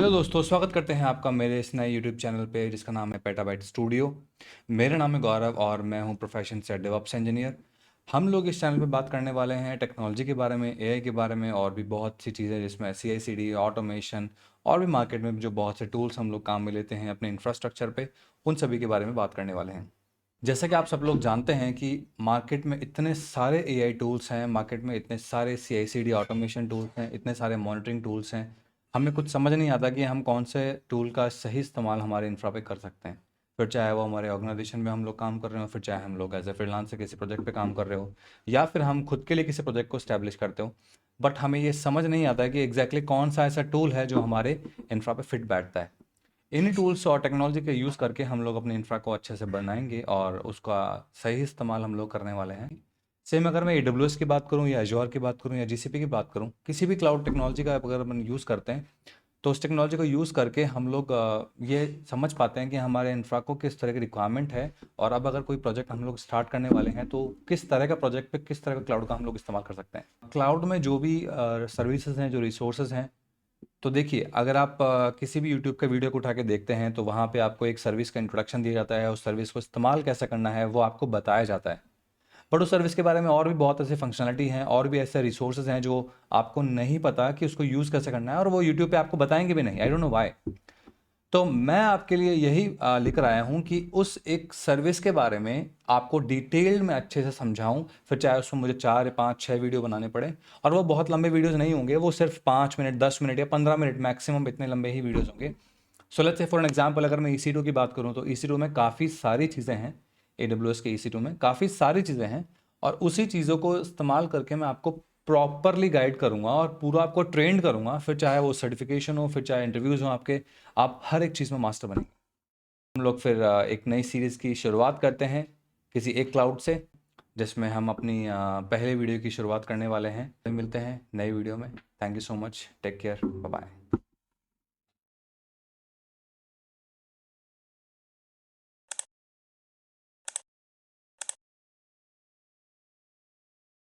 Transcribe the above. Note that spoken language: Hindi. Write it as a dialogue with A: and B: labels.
A: हेलो दोस्तों, स्वागत करते हैं आपका मेरे इस नए यूट्यूब चैनल पे जिसका नाम है पेटाबाइट स्टूडियो। मेरा नाम है गौरव और मैं हूं प्रोफेशन से डेवऑप्स इंजीनियर। हम लोग इस चैनल पे बात करने वाले हैं टेक्नोलॉजी के बारे में, एआई के बारे में और भी बहुत सी चीज़ें जिसमें सीआईसीडी, ऑटोमेशन और भी मार्केट में जो बहुत से टूल्स हम लोग काम में लेते हैं अपने इंफ्रास्ट्रक्चर पे, उन सभी के बारे में बात करने वाले हैं। जैसा कि आप सब लोग जानते हैं कि मार्केट में इतने सारे एआई टूल्स हैं, मार्केट में इतने सारे सीआईसीडी ऑटोमेशन टूल्स हैं, इतने सारे मॉनिटरिंग टूल्स हैं, हमें कुछ समझ नहीं आता कि हम कौन से टूल का सही इस्तेमाल हमारे इंफ्रा पे कर सकते हैं। फिर चाहे वो हमारे ऑर्गेनाइजेशन में हम लोग काम कर रहे हो, फिर चाहे हम लोग एज ए फ्रीलांसर किसी प्रोजेक्ट पे काम कर रहे हो, या फिर हम खुद के लिए किसी प्रोजेक्ट को स्टैब्लिश करते हो। बट हमें ये समझ नहीं आता है कि एग्जैक्टली कौन सा ऐसा टूल है जो हमारे इंफ्रा पे फिट बैठता है। इन्हीं टूल्स और टेक्नोलॉजी का यूज़ करके हम लोग अपने इंफ्रा को अच्छे से बनाएंगे और उसका सही इस्तेमाल हम लोग करने वाले हैं। सेम अगर मैं AWS की बात करूं या एजोर की बात करूं या GCP की बात करूं, किसी भी क्लाउड टेक्नोलॉजी का अगर हम यूज़ करते हैं तो उस टेक्नोलॉजी को यूज़ करके हम लोग ये समझ पाते हैं कि हमारे इंफ्रा को किस तरह की रिक्वायरमेंट है, और अब अगर कोई प्रोजेक्ट हम लोग स्टार्ट करने वाले हैं तो किस तरह का प्रोजेक्ट पे किस तरह का क्लाउड का हम लोग इस्तेमाल कर सकते हैं। क्लाउड में जो भी सर्विसेज हैं, जो रिसोर्सेज हैं, तो देखिए, अगर आप किसी भी यूट्यूब का वीडियो को उठा के देखते हैं तो वहाँ पे आपको एक सर्विस का इंट्रोडक्शन दिया जाता है, उस सर्विस को इस्तेमाल कैसे करना है वो आपको बताया जाता है। बट उस सर्विस के बारे में और भी बहुत ऐसे फंक्शनलिटी हैं और भी ऐसे रिसोर्सेज हैं जो आपको नहीं पता कि उसको यूज़ कैसे करना है, और वो यूट्यूब पे आपको बताएंगे भी नहीं। I don't know why. तो मैं आपके लिए यही लेकर आया हूँ कि उस एक सर्विस के बारे में आपको डिटेल्ड में अच्छे से समझाऊं, फिर चाहे उसमें मुझे 4 5 6 वीडियो बनाने पड़े। और वो बहुत लंबे वीडियोस नहीं होंगे, वो सिर्फ 5 मिनट 10 मिनट या 15 मिनट मैक्सिमम, इतने लंबे ही वीडियोस होंगे। So let's say for an example, अगर मैं EC2 की बात करूँ तो EC2 में काफ़ी सारी चीज़ें हैं। AWS के EC2 में काफ़ी सारी चीज़ें हैं, और उसी चीज़ों को इस्तेमाल करके मैं आपको प्रॉपरली गाइड करूंगा और पूरा आपको ट्रेंड करूंगा। फिर चाहे वो सर्टिफिकेशन हो, फिर चाहे इंटरव्यूज़ हो आपके, आप हर एक चीज़ में मास्टर बनेंगे। हम लोग फिर एक नई सीरीज़ की शुरुआत करते हैं किसी एक क्लाउड से, जिसमें हम अपनी पहले वीडियो की शुरुआत करने वाले हैं। मिलते हैं नई वीडियो में। Thank you so much, take care, bye bye.